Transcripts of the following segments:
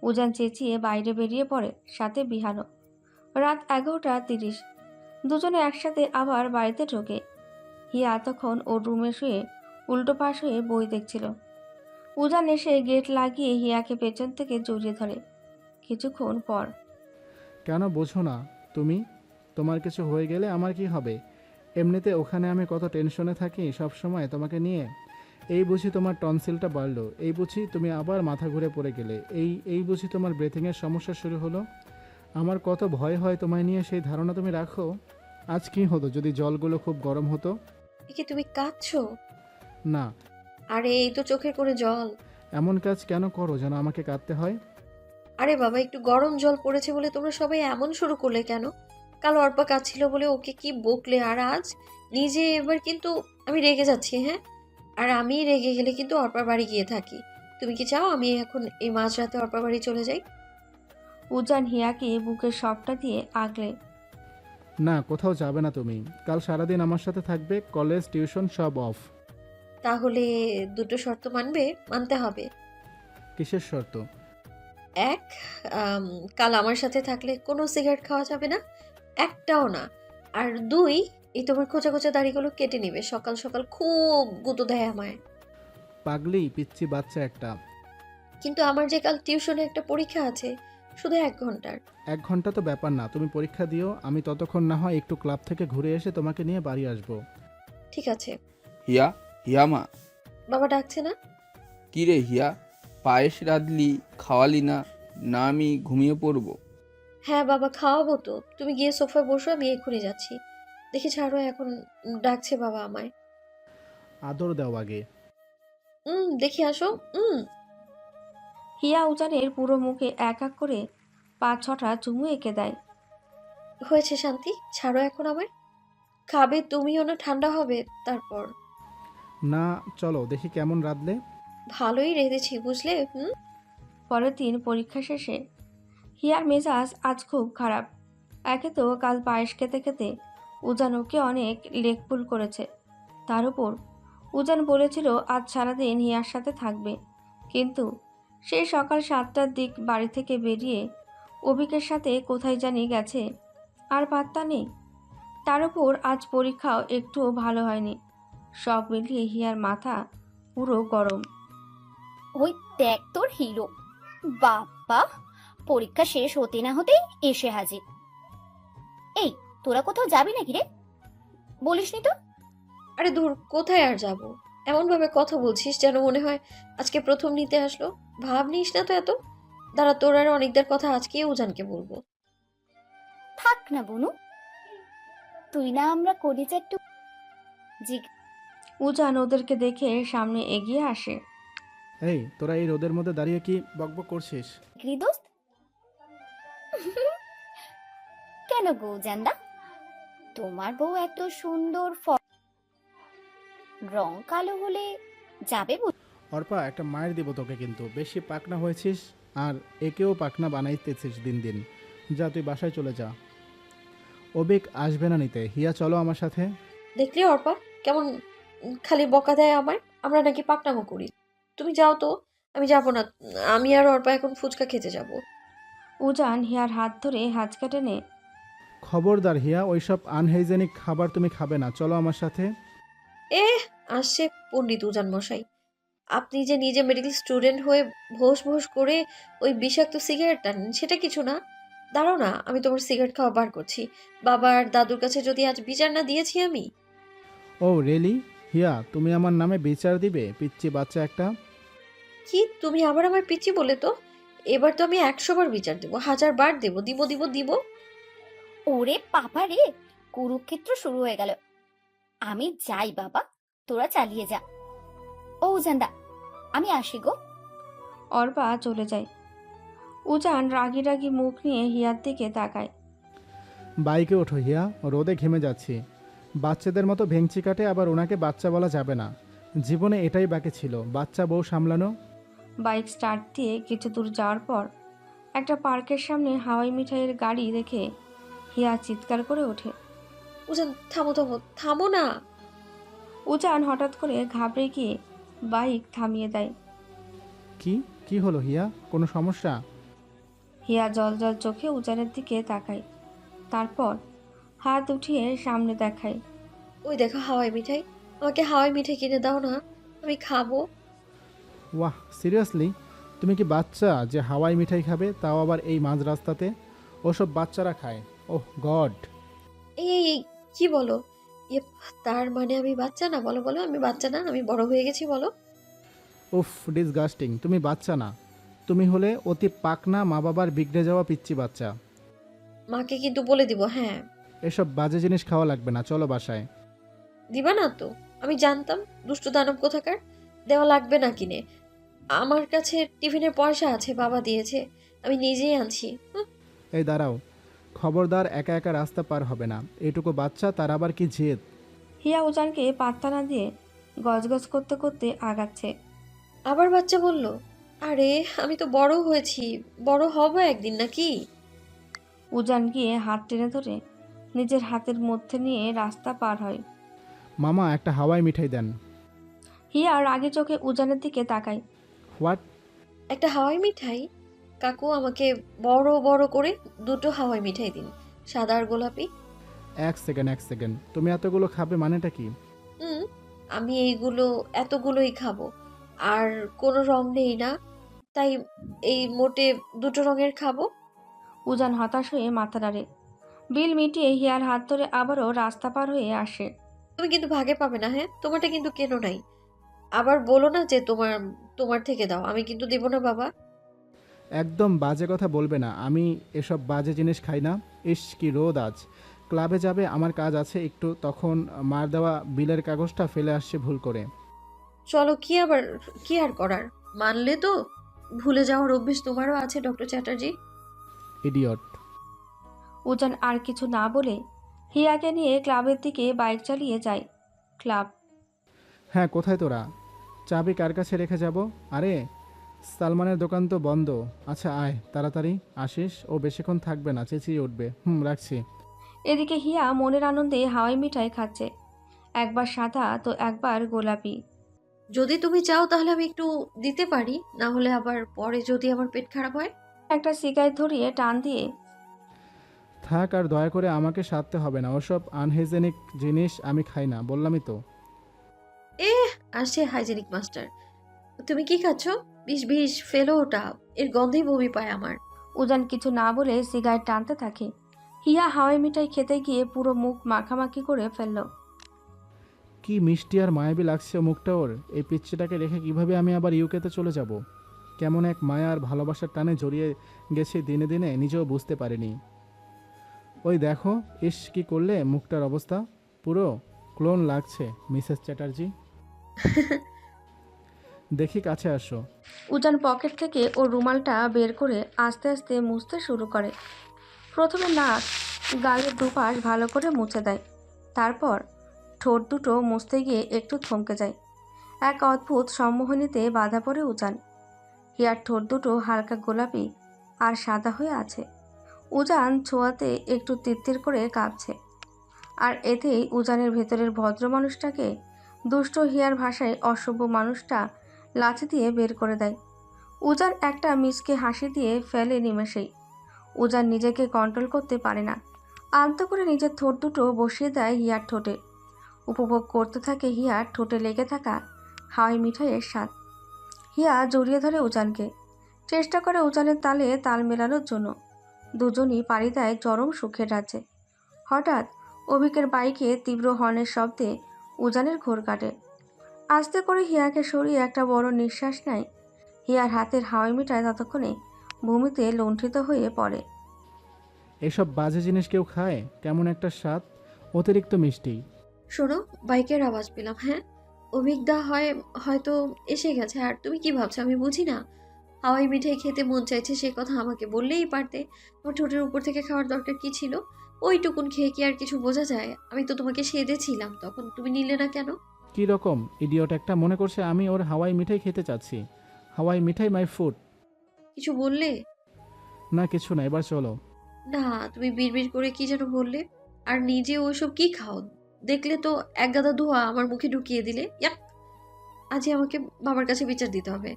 উজান চেঁচিয়ে বাইরে বেরিয়ে পড়ে, সাথে বিহানও। রাত 11:30। দুজনে একসাথে আবার বাড়িতে ঢোকে। হিয়া তখন ওর রুমে শুয়ে উল্টো পাশ হয়ে বই দেখছিল। উজান এসে গেট লাগিয়ে হিয়াকে পেছন থেকে জড়িয়ে ধরে। কিছুক্ষণ পর, কেন বোঝো না তুমি? তোমার কিছু হয়ে গেলে আমার কি হবে? এমনিতে ওখানে আমি কত টেনশনে থাকি সব সময় তোমাকে নিয়ে। এই বুঝি তোমার টনসিলটা বাড়লো, এই বুঝি তুমি আবার মাথা ঘুরে পড়ে গেলে, এই বুঝি তোমার ব্রেথিংয়ের সমস্যা শুরু হলো। আমার কত ভয় হয় তোমায় নিয়ে, সেই ধারণা তুমি রাখো? আজ কি হতো যদি জলগুলো খুব গরম হতো? কি তুমি কাঁদছো? না। আরে এই তো চোখের করে জল। এমন কাজ কেন করো যেন আমাকে কাঁদতে হয়? আরে বাবা, একটু গরম জল পড়েছে বলে তোমরা সবাই এমন শুরু করলে কেন? কাল অর্পা কাঁদছিল বলে ওকে কি বকলে, আর আজ নিজে এবার কিন্তু আমি রেগে যাচ্ছি, হ্যাঁ? আর আমি রেগে গেলে কিন্তু অর্পার বাড়ি গিয়ে থাকি। তুমি কি চাও আমি এখন এই মাঝরাতে অর্পার বাড়ি চলে যাই? উজান হিয়াকে বুকের সবটা দিয়ে আগলে। না, কোথাও যাবে না তুমি। কাল সারাদিন আমার সাথে থাকবে, কলেজ টিউশন সব অফ। তাহলে দুটো শর্ত মানতে হবে। কিসের শর্ত? এক, কাল আমার সাথে থাকলে কোনো সিগারেট খাওয়া যাবে না, একটাও না। আর দুই, এই তোমার খোঁচা খোঁচা দাড়িগুলো কেটে নিবে, সকাল সকাল খুব গুঁতো দেয় আমায়। পাগলি পিচ্ছি বাচ্চা একটা। কিন্তু আমার যে কাল টিউশনে একটা পরীক্ষা আছে, শুধু 1 ঘন্টার। 1 ঘন্টা তো ব্যাপার না, তুমি পরীক্ষা দিও, আমি ততক্ষণ না হয় একটু ক্লাব থেকে ঘুরে এসে তোমাকে নিয়ে বাড়ি আসবো। ঠিক আছে। হিয়া, হিয়া মা। বাবা ডাকছে না? কী রে হিয়া, পায়েস রাঁধলি, খাওয়ালি না? না আমি ঘুমিয়ে পড়বো। হ্যাঁ বাবা, খাওয়াবো তো। তুমি গিয়ে সোফায় বসো, আমি এক্ষুনি যাচ্ছি। দেখি ছাড়ো এখন। ডাকছে বাবা আমায়। আদর দাও আগে। দেখি আসো। হিয়া উজানের পুরো মুখে এক এক করে 5-6টা চুমু এঁকে দেয়। হয়েছে শান্তি, ছাড়ো এখন আমায়। খাবে তুমিও না, ঠান্ডা হবে তারপর। না, চলো দেখি কেমন রাঁধলে। ভালোই রেঁধেছি বুঝলে। পরের দিন পরীক্ষা শেষে হিয়ার মেজাজ আজ খুব খারাপ। একে তো কাল পায়েস খেতে খেতে উজান ওকে অনেক লেকপুল করেছে। তার উপর উজান বলেছিল আজ সারাদিন হিয়ার সাথে থাকবে, কিন্তু সেই সকাল 7টার দিক বাড়ি থেকে বেরিয়ে অভিকের সাথে কোথায় জানি গেছে, আর পাত্তা নেই। তার উপর আজ পরীক্ষাও একটুও ভালো হয়নি। সব মিলিয়ে হিয়ার মাথা পুরো গরম। ওই দেখ তোর হিরো, বাবা, পরীক্ষা শেষ হতে না হতেই এসে হাজির। এই, তোরা কোথাও যাবি নাকি রে? বলিসনি তো। আরে দূর, কোথায় আর যাব? এমন ভাবে কথা বলছিস যেন মনে হয় আজকে প্রথম নিতে আসলো। ভাব নিস না তো এত। দাঁড়া, তোর আর অনেকদের কথা আজকেই উজানকে বলবো। থাক না বনু, তুই না আমরা কলেজে একটু জিগ উজান ওদেরকে দেখে সামনে এগিয়ে আসে। এই, তোরা এই রোদের মধ্যে দাঁড়িয়ে কি বকবক করছিস? দোস্ত। কেন গো জান্দা, তোমার বউ এত সুন্দর, রং কালো হলে যাবে? অর্পা, একটা মায়ের দিব তোকে, কিন্তু বেশি পাকনা হয়েছিস, আর একেও পাকনা বানাইতেছিস দিন দিন। যা, তুই বাসায় চলে যা। অবিক আসবে না নিতে। হিয়া চলো আমার সাথে। দেখলি অর্পা কেমন খালি বকা দেয় আমায়, আমরা নাকি পাকনামো করি। তুমি যাও তো। আমি যাব না। আমি আর অর্পা এখন ফুচকা খেতে যাব। উজান হিয়ার হাত ধরে হাঁচকা টেনে। খবরদার হিয়া, ওইসব আনহাইজেনিক খাবার তুমি খাবে না, চলো আমার সাথে। এ, আসছে পণ্ডিত উজান মশাই। আপনি যে নিজে মেডিকেল স্টুডেন্ট হয়ে ভোস ভোস করে ওই বিষাক্ত সিগারেট টানেন, সেটা কিছু না। দাঁড়াও না, আমি তোমার সিগারেট খাওয়া বার করছি। বাবা আর দাদুর কাছে যদি আজ বিচার না দিয়েছি আমি। ও রিয়েলি? হিয়া, তুমি আমার নামে বিচার দিবে, পিচ্চি বাচ্চা একটা? কি, তুমি আবার আমার পিচ্ছি বলে তো? এবার তো আমি 100 বার বিচার দেবো, 1000 বার দেবো, দিব দিব দিব। ওরে বাবা রে, কুরুক্ষেত্র শুরু হয়ে গেল। আমি যাই বাবা, তোরা চালিয়ে যা। ও জান্দা, আমি আসি গো। অর্পা চলে যায়। উজান রাগি রাগি মুখ নিয়ে হিয়ার দিকে তাকায়। বাইকে ওঠো হিয়া, রোদে ঘেমে যাচ্ছি। বাচ্চাদের মতো ভেংচি কাটে, আবার ওনাকে বাচ্চা বলা যাবে না। জীবনে এটাই বাকি ছিল, বাচ্চা বউ সামলানো। বাইক স্টার্ট দিয়ে কিছু দূর যাওয়ার পর একটা পার্কের সামনে হাওয়াই মিঠাইয়ের গাড়ি দেখে হিয়া চিৎকার করে ওঠে। উজান, থামো থামো থামো না। উজান হঠাৎ করে ঘাবড়ে গিয়ে বাইক থামিয়ে দেয়। কি কি হলো হিয়া, কোনো সমস্যা? হিয়া জল জল চোখে উজানের দিকে তাকায়, তারপর হাত উঠিয়ে সামনে দেখায়। ওই দেখো হাওয়াই মিঠাই, আমাকে হাওয়াই মিঠাই কিনে দাও না, আমি খাবো। ওয়াহ, সিরিয়াসলি? তুমি কি বাচ্চা যে হাওয়াই মিঠাই খাবে, তাও আবার এই মাঝ রাস্তাতে? ওসব বাচ্চারা খায়। ওহ গড। এই কি বলো? ইয়ে, তার মানে আমি বাচ্চা না? বলো বলো, আমি বাচ্চা না, আমি বড় হয়ে গেছি বলো। উফ, ডিসগাস্টিং। তুমি বাচ্চা না, তুমি হলে অতি পাকনা মা বাবার বিগড়ে যাওয়া পিচ্চি বাচ্চা। মাকে কিন্তু বলে দিব, হ্যাঁ। এসব বাজে জিনিস খাওয়া লাগবে না, চলো বাসায়। দিবা না তো? আমি জানতাম, দুষ্টু দানব কোথাকার। দেওয়া লাগবে না কিনে, আমার কাছে টিফিনের পয়সা আছে, বাবা দিয়েছে, আমি নিজেই আনছি। হুঁ, এই দাঁড়াও, খবরদার একা একা রাস্তা পার হবে না। এটুকু বাচ্চা, তার আবার কি জেদ। হিয়া উজানকে পাত্তা না দিয়ে গজগজ করতে করতে আগাচ্ছে। আবার বাচ্চা বলল? আরে আমি তো বড় হয়েছি, বড় হব একদিন নাকি? উজান গিয়ে হাত টেনে ধরে নিজের হাতের মধ্যে নিয়ে রাস্তা পার হয়। মামা একটা হাওয়াই মিঠাই দেন। হিয়া রাগে চোখে উজানের দিকে তাকায়। হোয়াট? একটা হাওয়াই মিঠাই? কাকু আমাকে বড় বড় করে দুটো হাওয়াই মিঠাই দিন, সাদা আর গোলাপি। এক সেকেন্ড এক সেকেন্ড, তুমি এতগুলো খাবে মানেটা কি? হুম, আমি এইগুলো এতগুলোই খাবো, আর কোনো রং নেই না, তাই এই মোটে দুটো রঙের খাবো। উজান হতাশ হয়ে মাথা নাড়ে। বিল মিটিয়ে হিয়ার হাত ধরে আবারও রাস্তা পার হয়ে আসে। তুমি কিন্তু ভাগে পাবে না, হ্যাঁ? তোমারটা কিন্তু কেন নাই, আবার বলো না যে তোমার তোমার থেকে দাও, আমি কিন্তু দেবো না বাবা। একদম বাজে কথা বলবে না, আমি এসব বাজে জিনিস খাই না। ইস কি রোদ আজ। ক্লাবে যাবে, আমার কাজ আছে একটু, তখন মার দেওয়া বিলের কাগজটা ফেলে আসছে ভুল করে। চলো, কি আর করার, মানলে তো। ভুলে যাওয়ার অভ্যেস তোমারও আছে ডক্টর চ্যাটার্জি। ইডিয়ট। উজান আর কিছু না বলে হিয়াকে নিয়ে ক্লাবের দিকে বাইক চালিয়ে যায়। ক্লাব। হ্যাঁ, কোথায় তোরা? চাবি কার কাছে রেখে যাব? আরে সালমানের দোকান তো বন্ধ। আচ্ছা আয় তাড়াতাড়ি আসিস, ও বেশিক্ষণ থাকবে না, চেঁচিয়ে উঠবে। রাখছি। এদিকে হিয়া মনের আনন্দে হাওয়াই মিঠাই খাচ্ছে, একবার সাদা তো একবার গোলাপি। যদি তুমি চাও তাহলে আমি একটু দিতে পারি, না হলে আবার পরে যদি আমার পেট খারাপ হয়। একটা সিগারেট ধরিয়ে টান দিয়ে থাক, আর দয়া করে আমাকে সাধতে হবে না, ওসব আনহাইজেনিক জিনিস আমি খাই না, বললামই তো। আসছে হাইজেনিক মাস্টার। তুমি কি খাচ্ছ? বিষ বিষ ফেলো ওটা, এর গন্ধেই বমি পায় আমার। উজান কিছু না বলে সিগারেট টানতে থাকে। হিয়া হাওয়াই মিঠাই খেতে গিয়ে পুরো মুখ মাখামাখি করে ফেলল। কি মিষ্টি আর মায়াবী লাগছে মুখটা ওর। এই পিচ্চিটাকে রেখে কিভাবে আমি আবার ইউকেতে চলে যাব? কেমন এক মায়া আর ভালোবাসার টানে জড়িয়ে গেছি দিনে দিনে, নিজেও বুঝতে পারিনি। ওই দেখো, ইস কি করলে মুখটার অবস্থা, পুরো ক্লোন লাগছে মিসেস চ্যাটার্জি। দেখি কাছে আসো। উজান পকেট থেকে ওর রুমালটা বের করে আস্তে আস্তে মুছতে শুরু করে। প্রথমে নাক, গালের দুপাশ ভালো করে মুছে দেয়, তারপর ঠোঁট দুটো মুছতে গিয়ে একটু থমকে যায়। এক অদ্ভুত সম্মোহনীতে বাধা পড়ে উজান। হিয়ার ঠোঁট দুটো হালকা গোলাপি আর সাদা হয়ে আছে। উজান ছোঁয়াতে একটু তিত্তির করে কাঁপছে, আর এতেই উজানের ভেতরের ভদ্র মানুষটাকে দুষ্ট হিয়ার ভাষায় অসভ্য মানুষটা লাথি দিয়ে বের করে দেয়। উজান একটা মিসকে হাসি দিয়ে ফেলে নিমেষেই। উজান নিজেকে কন্ট্রোল করতে পারে না, আলতো করে নিজের ঠোঁট দুটো বসিয়ে দেয় হিয়ার ঠোঁটে। উপভোগ করতে থাকে হিয়ার ঠোঁটে লেগে থাকা হাওয়াই মিঠাইয়ের স্বাদ। হিয়া জড়িয়ে ধরে উজানকে, চেষ্টা করে উজানের তালে তাল মেলানোর জন্য। দুজনই পাড়ি দেয় চরম সুখের রাজ্যে। হঠাৎ অভিকের বাইকে তীব্র হর্নের শব্দে উজানের ঘোর কাটে। আস্তে করে হিয়াকে সরিয়ে একটা বড় নিঃশ্বাস নেয়। হিয়ার হাতের হাওয়াই মিঠাই ততক্ষণে ভূমিতে লুণ্ঠিত হয়ে পড়ে। এসব বাজে জিনিস কেউ খায়? কেমন একটা স্বাদ, অতিরিক্ত মিষ্টি। শোনো, বাইকের আওয়াজ পেলাম, হ্যাঁ? অভিজ্ঞতা হয়তো এসে গেছে। আর তুমি কি ভাবছো আমি বুঝি না? হাওয়াই মিঠাই খেতে মন চাইছে, সে কথা আমাকে বললেই পারতে। তোমার ঠোঁটের উপর থেকে খাওয়ার দরকার কি ছিল? ওইটুকুন খেয়ে কি আর কিছু বোঝা যায়? আমি তো তোমাকে সেধেছিলাম, তখন তুমি নিলে না কেন? কি রকম ইডিয়ট একটা, মনে করছে আমি ওর হাওয়াই মিঠাই খেতে চাচ্ছি। হাওয়াই মিঠাই মাই ফুড। কিছু বললে? না কিছু না, এবার চলো। না, তুমি বিড়বিড় করে কি যেন বললে। আর নিজে ওইসব কি খাও? দেখলে তো এক গাদা ধোয়া আমার মুখে ঢুকিয়ে দিলে। ইয়াক! আজই আমাকে বাবার কাছে বিচার দিতে হবে।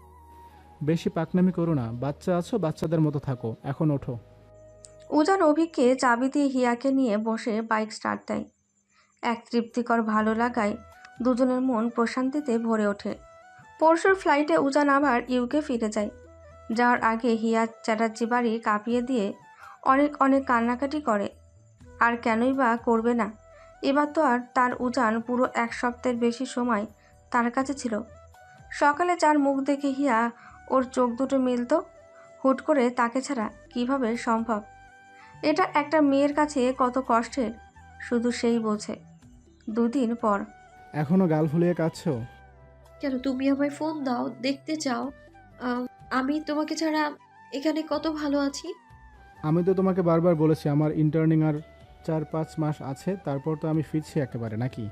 বেশি পাকনামি করো না, বাচ্চা আছো, বাচ্চাদের মতো থাকো, এখন ওঠো। উজান অভিককে চাবি দিয়ে হিয়াকে নিয়ে বসে বাইক স্টার্ট দেয়। এক তৃপ্তিকর ভালো লাগায় দুজনের মন প্রশান্তিতে ভরে ওঠে। পরশুর ফ্লাইটে উজান আবার ইউকে ফিরে যায়। যাওয়ার আগে হিয়া চ্যাটার্জি বাড়ি কাঁপিয়ে দিয়ে অনেক অনেক কান্নাকাটি করে। আর কেনই বা করবে না, এবার তো আর তার উজান পুরো এক সপ্তাহের বেশি সময় তার কাছে ছিল। সকালে যার মুখ দেখে হিয়া ওর চোখ দুটো মিলত, হুট করে তাকে ছাড়া কিভাবে সম্ভব। এটা একটা মেয়ের কাছে কত কষ্টের শুধু সেই বোঝে। দুদিন পর এখনো গাল ফুলিয়ে কাঁদছো? কেন, তুমি আমায় ফোন দাও, দেখতে চাও। আম, আমি তোমাকে ছাড়া এখানে কত ভালো আছি। আমি তো তোমাকে বারবার বলেছি আমার ইন্টার্নিং আর 4-5 মাস আছে, তারপর তো আমি ফিরছি একেবারে, নাকি?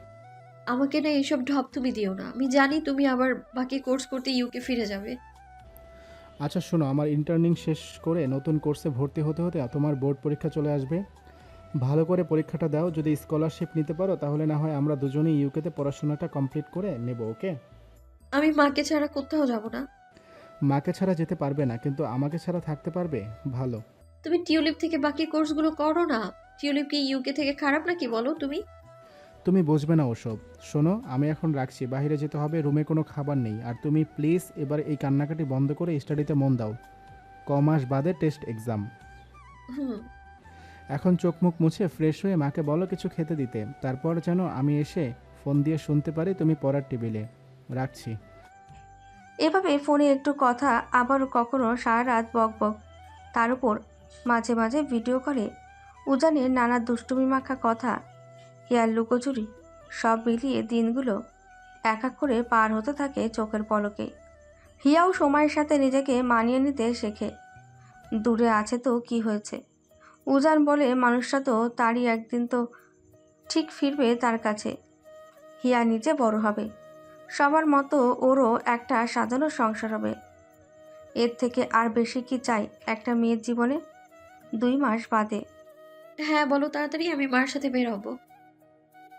আমাকে না এইসব ঢপ তুমি দিও না। আমি জানি তুমি আবার বাকি কোর্স করতে ইউকে ফিরে যাবে। আচ্ছা শোনো, আমার ইন্টার্নিং শেষ করে নতুন কোর্সে ভর্তি হতে হতে তোমার বোর্ড পরীক্ষা চলে আসবে। ভালো করে পরীক্ষাটা দাও, যদি স্কলারশিপ নিতে পারো তাহলে না হয় আমরা দুজনেই ইউকেতে পড়াশোনাটা কমপ্লিট করে নেব, ওকে? আমি মাকে ছাড়া কোথাও যাব না। মাকে ছাড়া যেতে পারবে না, কিন্তু আমাকে ছাড়া থাকতে পারবে? ভালো। তুমি টিউলিপ থেকে বাকি কোর্সগুলো করো না। টিউলিপ কি ইউকে থেকে খারাপ নাকি বলো তুমি? তুমি বুঝবে না ওসব। শোনো, আমি এখন রাখছি, বাইরে যেতে হবে, রুমে কোনো খাবার নেই। আর তুমি প্লিজ এবার এই কান্নাকাটি বন্ধ করে স্টাডিতে মন দাও। মাস বাদে টেস্ট এক্সাম। হুম। এখন চোখ মুখ মুছে ফ্রেশ হয়ে মাকে বলো কিছু খেতে দিতে, তারপর যেন আমি এসে ফোন দিয়ে শুনতে পারি তুমি পড়ার টেবিলে। রাখছি। এভাবে ফোনে একটু কথা, আবার কখনো সারা রাত বক বক, তার উপর মাঝে মাঝে ভিডিও কলে উজানের নানা দুষ্টুমি মাখা কথা, হিয়ার লুকোচুরি, সব মিলিয়ে দিনগুলো এক এক করে পার হতে থাকে চোখের পলকে। হিয়াও সময়ের সাথে নিজেকে মানিয়ে নিতে শেখে। দূরে আছে তো কি হয়েছে, উজান বলে মানুষটা তো তারই একদিন তো ঠিক ফিরবে তার কাছে। হিয়া নিজে বড় হবে, সবার মতো ওরও একটা সাজানো সংসার হবে। এর থেকে আর বেশি কি চাই একটা মেয়ের জীবনে? 2 মাস বাদে হ্যাঁ বলো তাড়াতাড়ি, আমি মার সাথে বের হবো।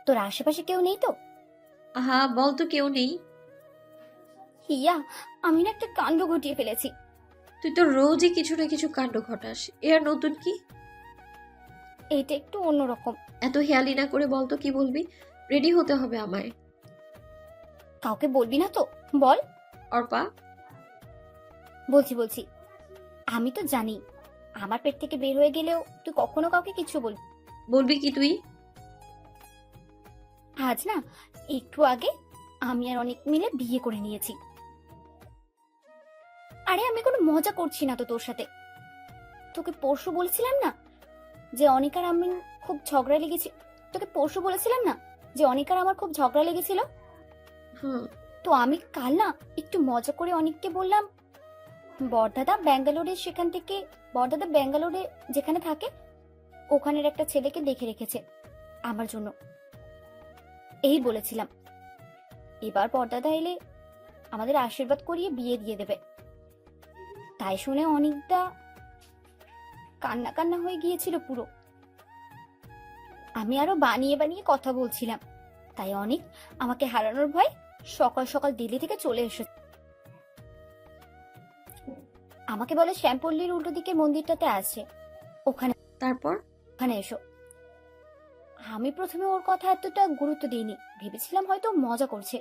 তোর আশেপাশে কেউ নেই তো? আহা বল তো, কেউ নেই। হিয়া, আমি না একটা কাণ্ড ঘটিয়ে ফেলেছি। তুই তো রোজই কিছু না কিছু কাণ্ড ঘটাস, এ আর নতুন কি? এইটা একটু অন্যরকম। এত হেয়ালি না করে বল তো কি বলবি। রেডি হতে হবে আমায়। কাউকে বলবি না তো? বল। অর্পা। বলছি। আমি তো জানি আমার পেট থেকে বের হয়ে গেলেও তুই কখনো কাউকে কিছু বলবি। বলবি কি তুই? আজ না, একটু আগে আমি আর অনেক মিলে বিয়ে করে নিয়েছি। আরে আমি কোনো মজা করছি না তো তোর সাথে। তোকে পরশু বলেছিলাম না যে অনিকার আমি খুব ঝগড়া লেগেছি। তোকে পরশু বলেছিলাম না যে অনিকার আমার খুব ঝগড়া লেগেছিল। হুম। তো আমি কাল না একটু মজা করে অনিককে বললাম, বড়দাদা ব্যাঙ্গালোরে যেখানে থাকে ওখানের একটা ছেলেকে দেখে রেখেছে আমার জন্য, এই বলেছিলাম। এবার বড়দাদা এলে আমাদের আশীর্বাদ করিয়ে বিয়ে দিয়ে দেবে। তাই শুনে অনিকদা কান্না কান্না হয়ে গিয়েছিল পুরো। আমি আরো বানিয়ে বানিয়ে কথা বলছিলাম, তাই অনিক আমাকে হারানোর ভয় সকাল সকাল দিল্লি থেকে চলে এসেছে। আমাকে বলে শ্যামপল্লীর উল্টো দিকে মন্দিরটাতে আছে, ওখানে তারপর? ওখানে এসো। আমি প্রথমে ওর কথা এতটা গুরুত্ব দিইনি, ভেবেছিলাম হয়তো মজা করছে।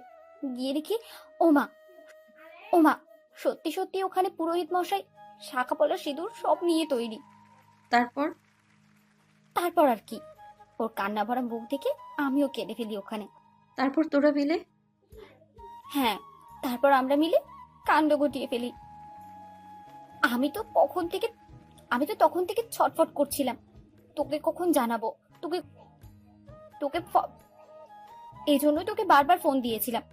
গিয়ে দেখি ও মা, সত্যি সত্যি ওখানে পুরোহিত মশাই শাখা পলা সিঁদুর সব নিয়ে তৈরি। তারপর? তারপর আর কি, ওর কান্না ভরা মুখ দেখে আমিও কেঁদে ফেলি ওখানে। তারপর তোরা মিলে? হ্যাঁ, তারপর আমরা মিলে কাণ্ড ঘটিয়ে ফেলি। আমি তো তখন থেকে ছটফট করছিলাম, তোকে কখন জানাবো, তোকে এই জন্যই তোকে বারবার ফোন দিয়েছিলাম।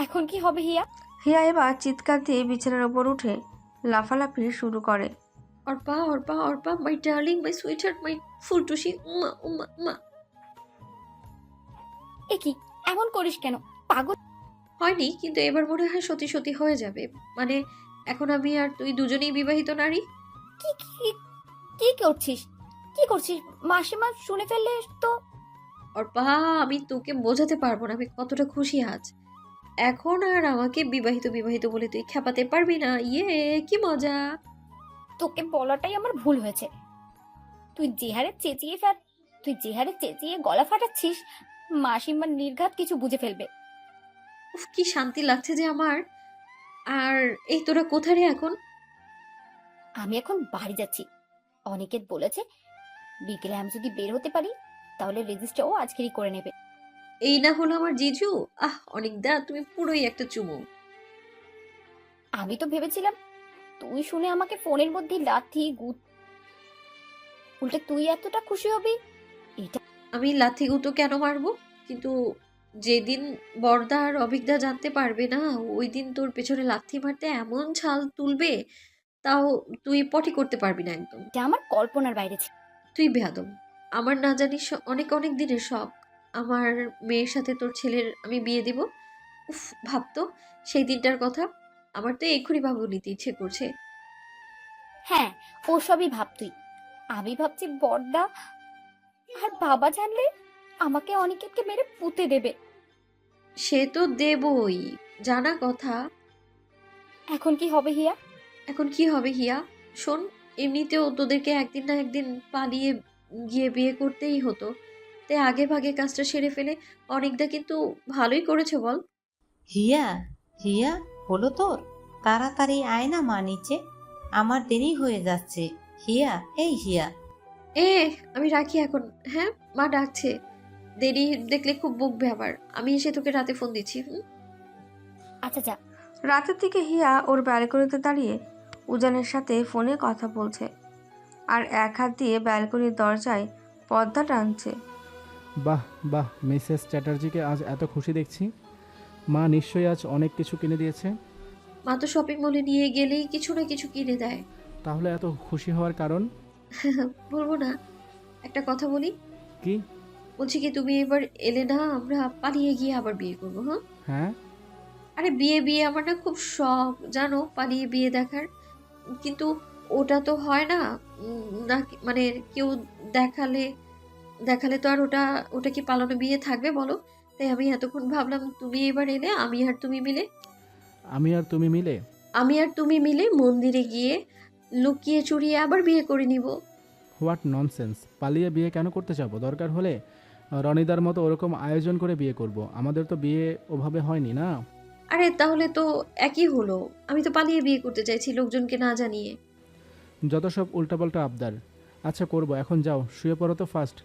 এখন কি হবে হিয়া? হিয়া এবার চিৎকার দিয়ে বিছানার ওপর উঠে লাফালাফি শুরু করে। Arpa, Arpa, Arpa, my darling, my sweetheart, my ফুলটুসি, উম্মা উম্মা উম্মা। এ কি এমন করিস কেন, পাগল? হয়নি, কিন্তু এবার মনে হয় সত্যি সত্যি হয়ে যাবে। মানে এখন আমি আর তুই দুজনেই বিবাহিত নারী। কি কি কি করছিস? মাসিমা শুনে ফেললে তো। অর্পা, আমি তোকে বোঝাতে পারবো না আমি কতটা খুশি আজ। এখন আর আমাকে বিবাহিত বিবাহিত বলে তুই খেপাতে পারবি না। ইয়ে, কি মজা। তোকে বলাটাই আমার ভুল হয়েছে। তুই যে হারে চেঁচিয়ে গলা ফাটাচ্ছিস, মাসিমার নির্ঘাত কিছু বুঝে ফেলবে। উফ, কি শান্তি লাগছে যে আমার। আর এই তোরা কোথায় রে এখন? আমি এখন বাড়ি যাচ্ছি। অনিকেত বলেছে বিকেলে আমি যদি বের হতে পারি তাহলে রেজিস্টারও আজকেরই করে নেবে। এই না হলো আমার জিজু। অনিকদা, তুমি পুরোই একটা চুমু। আমি তো ভেবেছিলাম তুই শুনে আমাকে ফোনের মধ্যে লাথি গুত, উল্টে তুই এতটা খুশি হবি। এটা আমি লাথি গুঁতো কেন মারবো? কিন্তু যেদিন বড়দা আর অভিজ্ঞতা জানতে পারবে না, ওই দিন তোর পেছনে লাথি মারতে এমন ছাল তুলবে, তাও তুই পটি করতে পারবি না একদম। এটা আমার কল্পনার বাইরে ছিল। তুই বেয়াদব। আমার না জানিস অনেক অনেক দিনের শখ আমার মেয়ের সাথে তোর ছেলের আমি বিয়ে দিব। উফ, ভাবতো সেই দিনটার কথা। আমার তো এক্ষুনি ভাবু নিতে ইচ্ছে করছে। হ্যাঁ, ওসবই ভাব তুই। আমি ভাবছি বড়দা আর বাবা জানলে আমাকে অনিকেতকে মেরে পুঁতে দেবে। সে তো দেবই, জানা কথা। এখন কি হবে হিয়া? এখন কি হবে হিয়া? শোন, এমনিতেও তোদেরকে একদিন না একদিন পালিয়ে গিয়ে বিয়ে করতেই হতো। তাই আগে ভাগে কাজটা সেরে ফেলে। অনেকটা কিন্তু ভালোই করেছে বল। হিয়া, হিয়া, হলো তোর? তাড়াতাড়ি আয় না মা নিচে, আমার দেরি হয়ে যাচ্ছে। হিয়া, এই হিয়া। এ, আমি রাখি এখন। হ্যাঁ, মা ডাকছে। দেরি দেখলে খুব বকবে আবার। আমি এসে তোকে রাতে ফোন দিচ্ছি। হুম। আচ্ছা যা। রাতের দিকে হিয়া ওর ব্যালকনিতে দাঁড়িয়ে উজানের সাথে ফোনে কথা বলছে আর এক হাত দিয়ে ব্যালকনির দরজায় পর্দা টানছে। বাহ বাহ, মিসেস চ্যাটার্জিকে আজ এত খুশি দেখছি। মা নিশ্চয়ই আজ অনেক কিছু কিনে দিয়েছে। মা তো শপিং মলে নিয়ে গেলেই কিছু না কিছু কিনে দেয়। তাহলে এত খুশি হওয়ার কারণ বলবো না? একটা কথা বলি। কি? বলছি কি, তুমি এবার এলে না, আমরা পালিয়ে গিয়ে আবার বিয়ে করবো। হ্যাঁ। হ্যাঁ, আরে বিয়ে বিয়ে আমার না খুব শখ জানো, পালিয়ে বিয়ে দেখার। কিন্তু ওটা তো হয় না। না মানে কেউ দেখালে দেখালে তো আর ওটা ওটা কি পালানো বিয়ে থাকবে বলো? তাই আমি এতক্ষণ ভাবলাম তুমি এবার এলে, আমি আর তুমি মিলে। আমি আর তুমি মিলে মন্দিরে গিয়ে লুকিয়ে চুরিয়ে আবার বিয়ে করে নিব। What nonsense! পালিয়ে বিয়ে কেন করতে যাব? দরকার হলে রনিদার মতো ওরকম আয়োজন করে বিয়ে করব। আমাদের তো বিয়ে ওভাবে হয়নি না। আরে তাহলে তো একই হলো। আমি তো পালিয়ে বিয়ে করতে চাইছি লোকজনকে না জানিয়ে। যত সব উল্টাপাল্টা আবদার। আচ্ছা করব, এখন যাও শুয়ে পড়ো তো ফার্স্ট।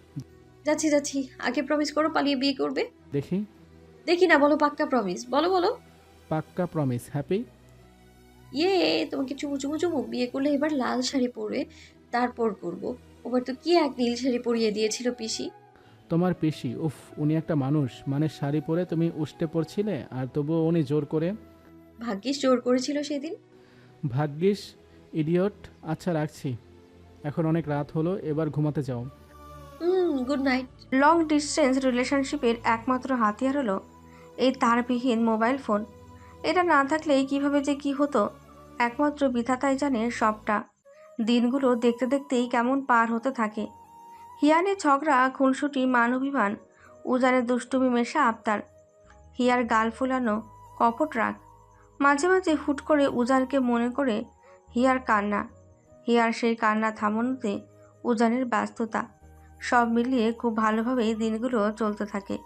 যাচ্ছি যাচ্ছি, আগে প্রমিস করো পালিয়ে বিয়ে করবে। দেখি। দেখি না, বলো পাক্কা প্রমিস, বলো বলো। পাক্কা প্রমিস। হ্যাপি? ইয়ে, তোমাকে চুমু চুমু চুমু। বিয়ে করলে এবার লাল শাড়ি পরে তারপর করব। ওবার তো কি এক নীল শাড়ি পরিয়ে দিয়েছিল পিসি। তোমার পিসি? উফ, উনি একটা মানুষ। মানে শাড়ি পরে তুমি উষ্টে পড়ছিলে আর তবুও উনি জোর করে। ভাগ্যিস জোর করেছিল সেদিন। ভাগ্যিস, ইডিয়ট। আচ্ছা রাখছি, এখন অনেক রাত হলো, এবার ঘুমাতে যাও। Good night. লং ডিস্টেন্স রিলেশনশিপের একমাত্র হাতিয়ার হলো এই তারবিহীন মোবাইল ফোন। এটা না থাকলে কিভাবে যে কি হতো একমাত্র বিধাতাই জানে সবটা। দিনগুলো দেখতে দেখতেই কেমন পার হতে থাকে। হিয়ানের ঝগড়া, খুনসুটি, মান অভিমান, উজানের দুষ্টুমি মেশা আবদার, হিয়ার গাল ফুলানো কপট রাগ, মাঝে মাঝে হুট করে উজানকে মনে করে হিয়ার কান্না, হিয়ার সেই কান্না থামানোতে উজানের ব্যস্ততা, সব মিলিয়ে খুব ভালোভাবেই দিনগুলো চলতে থাকে।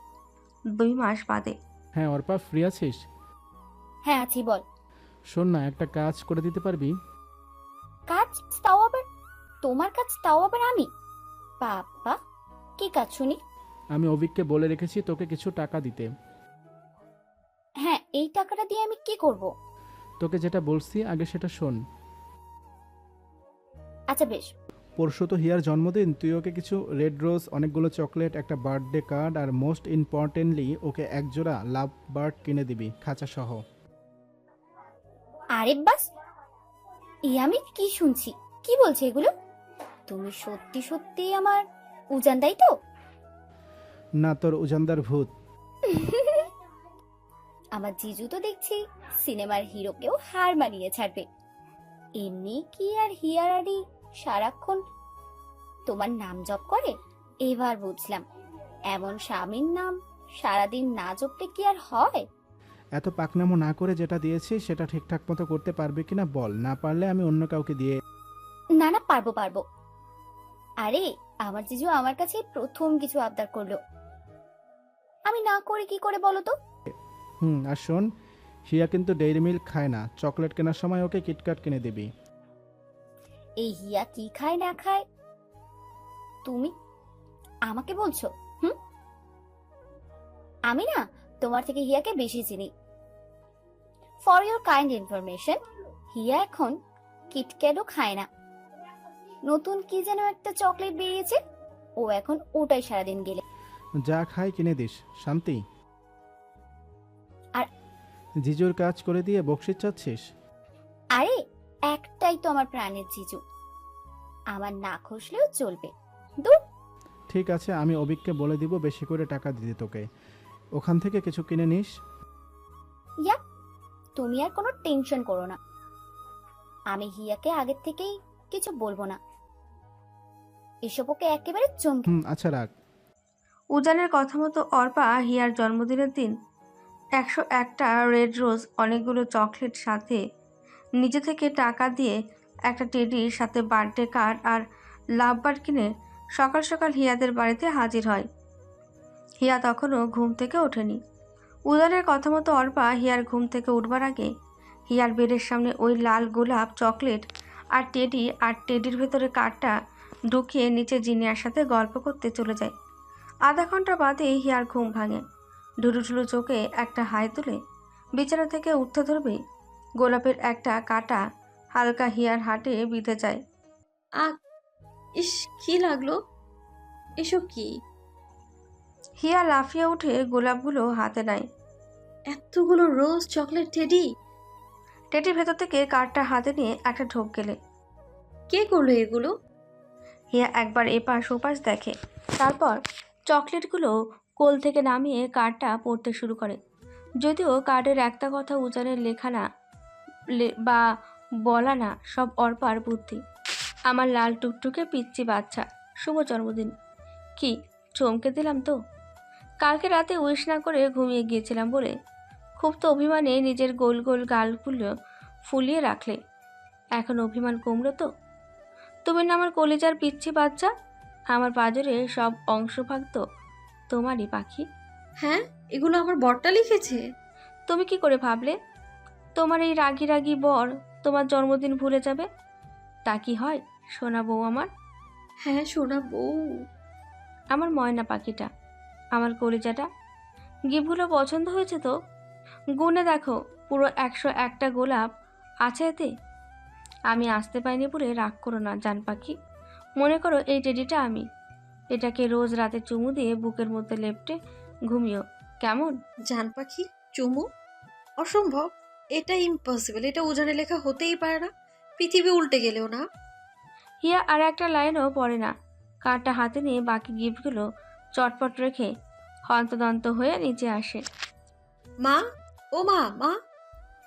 2 মাস বাদে হ্যাঁ অর্পা, ফ্রি আছিস? হ্যাঁ আছি, বল। শোন না, একটা কাজ করে দিতে পারবি? কাজ? তাও আবার তোমার কাজ, তাও আবার আমি? বাবা, কি কাজ শুনি? আমি অভিককে বলে রেখেছি তোকে কিছু টাকা দিতে। হ্যাঁ, এই টাকাটা দিয়ে আমি কি করব? তোকে যেটা বলছি আগে সেটা শোন। আচ্ছা বেশ। পরশু তো হিয়ার জন্মদিন, তুই ওকে কিছু রেড রোজ, অনেকগুলো চকলেট, একটা বার্থডে কার্ড আর মোস্ট ইম্পর্টেন্টলি ওকে একজোড়া লাভ বার্ড কিনে দিবি, খাঁচা সহ। আরে বাস, আমি কি শুনছি? কি বলছে এগুলো? তুমি সত্যি সত্যি আমার উজান, তাই তো? না, তোর উজানদার ভূত। আমার জিজু তো দেখছি সিনেমার হিরোকেও হার মানিয়ে ছাড়বে। এমনি কি আর হিয়ারারি সারাক্ষণ তোমার নাম জপ করে? এবার বুঝলাম, এমন স্বামীর নাম সারাদিন না জপলে কি আর হয়? এত পাকনামো না করে যেটা দিয়েছি সেটা ঠিকঠাক মতো করতে পারবে কিনা বল, না পারলে আমি অন্য কাউকে দিয়ে। না না, পারবো পারবো। আরে আমার জিজু আমার কাছে প্রথম কিছু আবদার করলো, আমি না করে কি করে বলো তো? আর শোন, হিয়া কিন্তু ডেইরি মিল্ক খায় না, চকলেট কেনার সময় ওকে কিটক্যাট কিনে দিবি। এই হিয়া কি খায় না খায় তুমি আমাকে বলছো? আমি না তোমার থেকে হিয়াকে বেশি চিনি। ফর ইউর কাইন্ড ইনফরমেশন, হিয়া এখন কিটক্যাটও খায় না, নতুন কি যেন একটা চকলেট বেরিয়েছে, ও এখন ওটাই সারাদিন গেলে। যা খাই কিনে দিস, শান্তি। আর জিজুর কাজ করে দিয়ে বকশিস চাচ্ছিস? আরে একটাই তো আমার প্রাণের জিজু, আমার না খসলেও চলবে। দূর। ঠিক আছে, আমি অবিককে বলে দিব বেশি করে টাকা দিতে তোকে, ওখান থেকে কিছু কিনে নিস। ইয়া, তুমি আর কোনো টেনশন করো না, আমি হিয়াকে আগের থেকেই কিছু বলবো না, এসব ওকে একেবারে চমকে। আচ্ছা রাখ। উজানের কথা মতো অর্পা হিয়ার জন্মদিনের দিন 101টা রেড রোজ, অনেকগুলো চকলেট সাথে নিজে থেকে টাকা দিয়ে একটা টেডির সাথে বার্থডে কার্ড আর লাভ বার কিনে সকাল সকাল হিয়াদের বাড়িতে হাজির হয়। হিয়া তখনও ঘুম থেকে ওঠেনি। উজানের কথা মতো অর্পা হিয়ার ঘুম থেকে উঠবার আগে হিয়ার বেডের সামনে ওই লাল গোলাপ, চকলেট আর টেডির ভেতরে কার্ডটা ঢুকিয়ে নিচে জিনিয়ার সাথে গল্প করতে চলে যায়। আধা ঘন্টা বাদে হিয়ার ঘুম ভাঙে। ঢুলুঢুলু চোখে একটা হাই তুলে বিছানা থেকে উঠতে ধরবে, গোলাপের একটা কাঁটা হালকা হিয়ার হাটে বিঁধে যায়। ইস, কি লাগলো? এসব কি? হিয়া লাফিয়ে উঠে গোলাপগুলো হাতে নেয়। এতগুলো রোজ চকলেট টেডি? টেডির ভেতর থেকে কার্ডটা হাতে নিয়ে একটা ঢোক গেলে। কে করলো এগুলো? হিয়া একবার এপাশ ওপাশ দেখে, তারপর চকলেটগুলো কোল থেকে নামিয়ে কার্ডটা পড়তে শুরু করে। যদিও কার্ডের একটা কথা উজানের লেখা না বা বলা না, সব অর্পার বুদ্ধি। আমার লাল টুকটুকে পিচ্চি বাচ্চা, শুভ জন্মদিন। কি চমকে দিলাম তো? কালকে রাতে উইশ না করে ঘুমিয়ে গিয়েছিলাম বলে খুব তো অভিমানে নিজের গোল গোল গালগুলো ফুলিয়ে রাখলে, এখন অভিমান কমলো তো? তুমি না আমার কলিজার পিচ্চি বাচ্চা, আমার পাজরে সব অংশভাগ তো তোমারই পাখি। হ্যাঁ, এগুলো আমার বরটা লিখেছে? তুমি কি করে ভাবলে তোমার এই রাগি রাগি বর তোমার জন্মদিন ভুলে যাবে? তা কি হয় সোনা বউ আমার? হ্যাঁ সোনা বউ। আমার ময়না পাখিটা, আমার কলিজাটা। গিফটগুলো পছন্দ হয়েছে তো? গুনে দেখো, পুরো 101টা গোলাপ আছে এতে। আমি আসতে পাইনি বলে রাগ করো না জান পাখি। মনে করো এই টেডিটা আমি, এটাকে রোজ রাতে চুমু দিয়ে বুকের মধ্যে লেপটে ঘুমিও, কেমন? জান পাখি চুমু? অসম্ভব, এটা ইম্পসিবল, এটা উজানে লেখা হতেই পারে না, পৃথিবী উল্টে গেলেও না। হিয়া আর একটা লাইনও পড়ে না। কার্ডটা হাতে নিয়ে বাকি গিফটগুলো চটপট রেখে হন্তদন্ত হয়ে নিচে আসে। মা, ও মা, মা।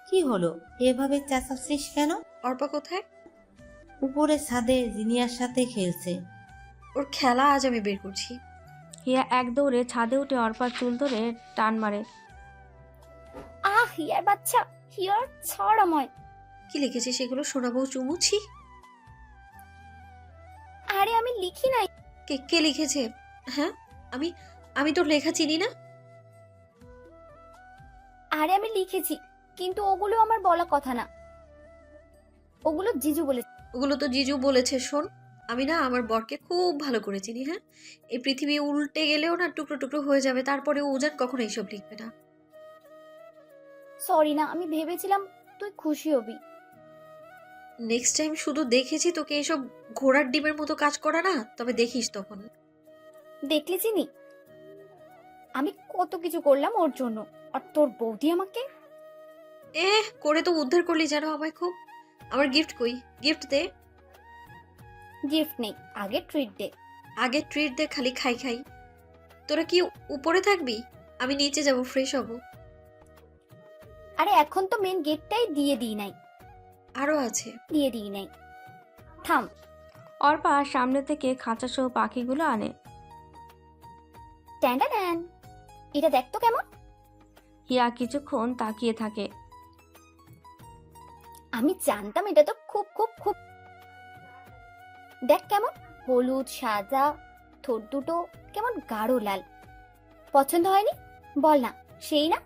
কি হলো, এভাবে চেঁচাচ্ছিস কেন? অর্পা কোথায়? উপরে ছাদে জিনিয়ার সাথে খেলছে। ওর খেলা আজ আমি বের করছি। হিয়া এক দৌড়ে ছাদে উঠে অর্পার চুল ধরে টান মারে। হিয়ার বাচ্চা, হিয়ার ছড়াময়। কি লিখেছে সেগুলো? সোনা বউ চুমুছি? আরে আমি লিখি নাই। কে কে লিখেছে? হ্যাঁ, আমি আমি তোর লেখা চিনি না। আরে আমি লিখেছি, কিন্তু ওগুলো আমার বলা কথা না, ওগুলো জিজু বলে। ওগুলো তো জিজু বলেছে। শোন, আমি না আমার বরকে খুব ভালো করে চিনি। হ্যাঁ, এই পৃথিবী উল্টে গেলেও না টুকরো টুকরো হয়ে যাবে, তারপরে উজান কখনো এইসব লিখবে না। সরি না, আমি ভেবেছিলাম তুই খুশি হবি। নেক্সট টাইম শুধু দেখেছি তোকে এসব ঘোড়ার ডিমের মতো কাজ করা না, তবে দেখিস তখন। দেখলি চিনি আমি কত কিছু করলাম ওর জন্য, আর তোর বৌদি আমাকে করে তো উদ্ধার করলি যেন আমায় খুব। আমার গিফট কই? গিফট দে। গিফট নেই, আগে ট্রিট দে। আগে ট্রিট দে, খালি খাই খাই। তোরা কি উপরে থাকবি? আমি নিচে যাব, ফ্রেশ হব। আরে এখন তো মেন গেটটাই দিয়ে দিই নাই। আরো আছে? দিয়ে দিই নাই, থাম। অর্পা সামনে থেকে খাঁচাসহ পাখিগুলো আনে। ট্যান্ডান, এটা দেখ তো কেমন। হিয়া কিছুক্ষণ তাকিয়ে থাকে। আমি জানতাম এটা তো খুব খুব খুব। দেখ কেমন হলুদ সাদা, ঠোঁট দুটো কেমন গাঢ় লাল। পছন্দ হয়নি? বল না, সেই না?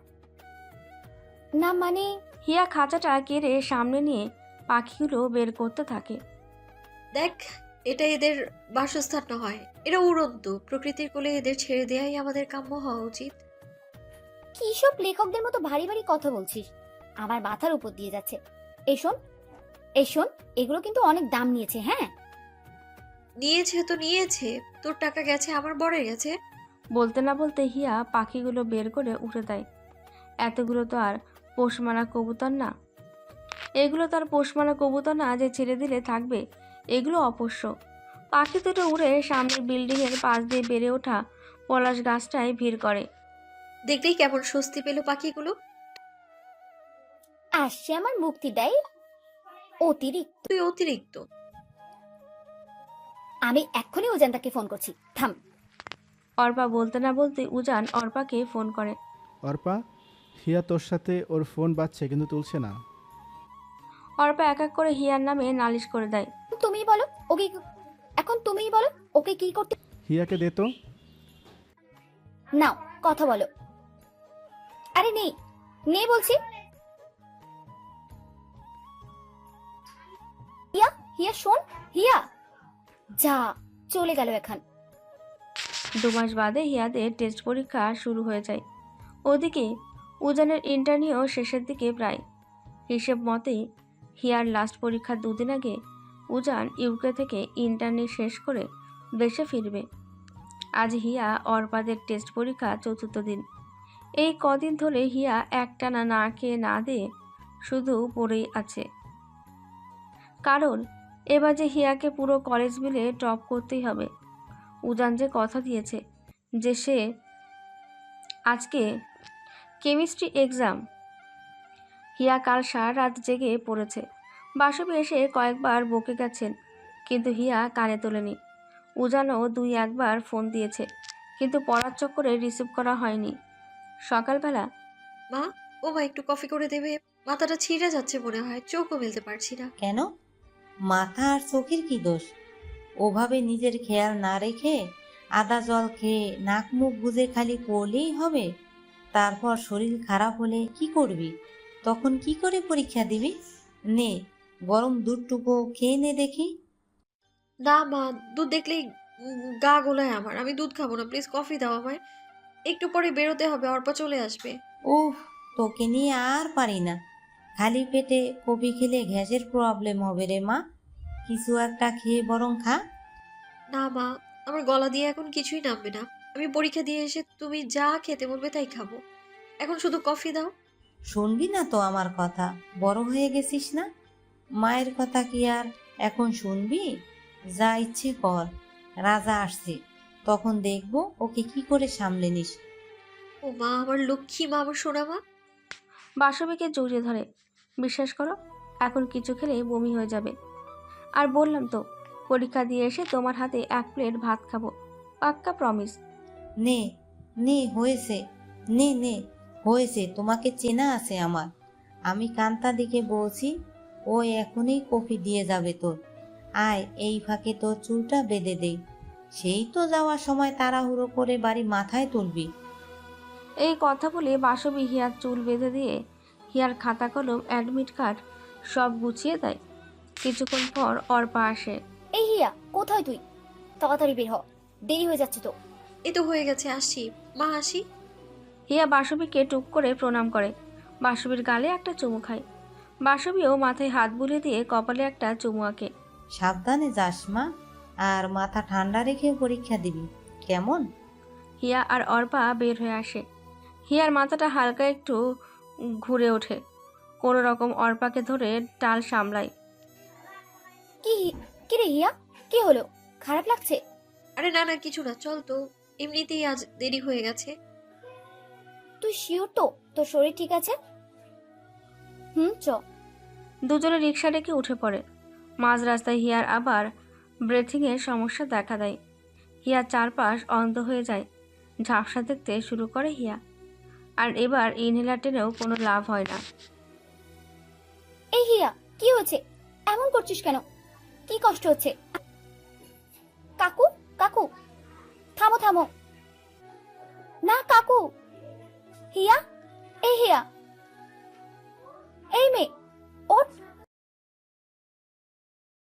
না মানে হিয়া খাঁচাটা কেড়ে সামনে নিয়ে পাখিগুলো বের করতে থাকে। দেখ, এটা এদের বাসস্থান নয়, এরা উড়ন্ত। প্রকৃতির কোলে এদের ছেড়ে দেয়াই আমাদের কাম্য হওয়া উচিত। কি সব লেখকদের মতো ভারী ভারী কথা বলছিস? আমার মাথার উপর দিয়ে যাচ্ছে। এই শোন, এই শোন, এগুলো কিন্তু অনেক দাম নিয়েছে। হ্যাঁ, নিয়েছে তো নিয়েছে, তোর টাকা গেছে, আমার বরের গেছে। বলতে না বলতে হিয়া পাখিগুলো বের করে উঠে দেয়। এতগুলো তো আর পোষ মারা কবুতর না। এগুলো তো আর পোষ মারা কবুতর না যে ছেড়ে দিলে থাকবে। এগুলো অপোষ্য। পাখি দুটো উড়ে সামনের বিল্ডিংয়ের পাশ দিয়ে বেড়ে ওঠা পলাশ গাছটায় ভিড় করে। দেখলেই কেমন স্বস্তি পেল পাখিগুলো। আসছে আমার মুক্তি দেয় অতিরিক্ত। তুই অতিরিক্ত। আমি এক্ষুনি উজানটাকে ফোন করছি, থাম। অর্পা বলতে না বলতে উজান অর্পাকে ফোন করে। অর্পা, হিয়া তোর সাথে ওর ফোন বাজছে কিন্তু তুলছে না। অর্পা এক এক করে হিয়ার নামে নালিশ করে দেয়। তুমিই বলো ওকে, এখন তুমিই বলো ওকে কি করতে। হিয়াকে দে তো। নাও কথা বলো। আরে নেই, নেই বলছি। হিয়া, হিয়া শোন, হিয়া। যা, চলে গেল এখন। 2 মাস বাদে হিয়াদের টেস্ট পরীক্ষা শুরু হয়ে যায়। ওদিকে উজানের ইন্টারভিউ শেষের দিকে প্রায়। হিসেব মতে হিয়ার লাস্ট পরীক্ষার 2 দিন আগে উজান ইউকে থেকে ইন্টার্নি শেষ করে দেশে ফিরবে। আজ হিয়া অর্পাদের টেস্ট পরীক্ষা 4র্থ দিন। এই কদিন ধরে হিয়া একটানা না খেয়ে না দিয়ে শুধু পড়েই আছে। কারণ এবার যে হিয়াকে পুরো কলেজ মিলে টপ করতেই হবে। উজান যে কথা দিয়েছে যে সে আজকে কেমিস্ট্রি এক্সাম। হিয়া কাল সারা রাত জেগে পড়েছে। বাসবী এসে কয়েকবার বকে গেছেন, কিন্তু হিয়া কানে তোলেনি। উজানও 2-1বার ফোন দিয়েছে, কিন্তু পড়ার চক্করে রিসিভ করা হয়নি। সকালবেলা মা, ও মা, একটু কফি করে দেবে? মাথাটা ছিঁড়ে যাচ্ছে মনে হয়, চোখও মেলতে পারছি না। কেন? মাথা আর চোখের কি দোষ? ওভাবে নিজের খেয়াল না রেখে আদা জল খেয়ে নাক মুখ বুজে খালি পড়লেই হবে? তারপর শরীর খারাপ হলে কি করবি? তখন কি করে পরীক্ষা দিবি? নে, গরম দুধটুকু খেয়ে নে দেখি। না মা, দুধ দেখলেই গা গোলায় আমার। আমি দুধ খাবো না, প্লিজ কফি দাও আমায়। একটু পরে বেরোতে হবে, অর্পা চলে আসবে। উফ, তোকে নিয়ে আর পারি না। খালি পেটে কফি খেলে গ্যাসের প্রবলেম হবে রে মা। কিছু একটা খেয়ে বরং খা। না মা, আমার গলা দিয়ে এখন কিছুই নামবে না। আমি পরীক্ষা দিয়ে এসে তুমি যা খেতে বলবে তাই খাবো। এখন শুধু কফি দাও। শুনবি না তো আমার কথা? বড় হয়ে গেছিস না? মায়ের কথা কি আর এখন শুনবি? যা ইচ্ছে কর। রাজা আসছে, তখন দেখবো ওকে কি করে সামলে নিস। ও মা, আমার লক্ষ্মী মা, আমার সোনা মা। বাসবীকে জড়িয়ে ধরে। বিশ্বাস করো, এখন কিছু খেলে বমি হয়ে যাবে। আর বললাম তো, পরীক্ষা দিয়ে এসে তোমার হাতে 1 প্লেট ভাত খাবো, পাক্কা প্রমিস। নে, নে, হয়েছে। নে নে, হয়েছে। তোমাকে চেনা আছে আমার। আমি কান্তা দিকে বলছি, ও এখনই কফি দিয়ে যাবে তোর। আয়, এই ফাঁকে তোর চুলটা বেঁধে দেই। সেই তো যাওয়ার সময় তাড়াহুড়ো করে বাড়ি মাথায় তুলবি। এই কথা বলে বাসবী হিয়ার চুল বেঁধে দিয়ে হিয়ার খাতা কলম অ্যাডমিট কার্ড সব গুছিয়ে দেয়। কিছুক্ষণ পর অর্পা আসে। এই হিয়া, কোথায় তুই? তাড়াতাড়ি বের হ, দেরি হয়ে যাচ্ছে তো। এ তো হয়ে গেছে, আসি মা, আসি। হিয়া বাসবীকে টুক করে প্রণাম করে। বাসবীর গালে একটা চুমু খায়। বাসবীও মাথায় হাত বুলিয়ে দিয়ে কপালে একটা চুমু আঁকে। সাবধানে যাস মা, আর মাথা ঠান্ডা রেখে পরীক্ষা দিবি, কেমন? হিয়া আর অর্পা বের হয়ে আসে। হিয়ার মাথাটা হালকা একটু ঘুরে ওঠে। কোনো রকম অর্পাকে ধরে টাল সামলায়। কি, কি রে হিয়া, কি হলো? খারাপ লাগছে? আরে না না, কিছু না, চল তো। এমনিতেই আজ দেরি হয়ে গেছে। তুই শিওর তো তোর শরীর ঠিক আছে? চ। দুজনে রিক্সা ডেকে উঠে পড়ে। মাঝ রাস্তায় হিয়ার আবার ব্রেথিংয়ের সমস্যা দেখা দেয়। হিয়ার চারপাশ অন্ধ হয়ে যায়। ঝাপসা দেখতে শুরু করে হিয়া। আর এবার ইনহেলার টেনেও কোনো লাভ হয় না। এই হিয়া, কি হয়েছে? এমন করছিস কেন? কি কষ্ট হচ্ছে? কাকু, কাকু, থামো থামো। না কাকু। হিয়া, এই হিয়া, এই মেয়ে, ওঠ।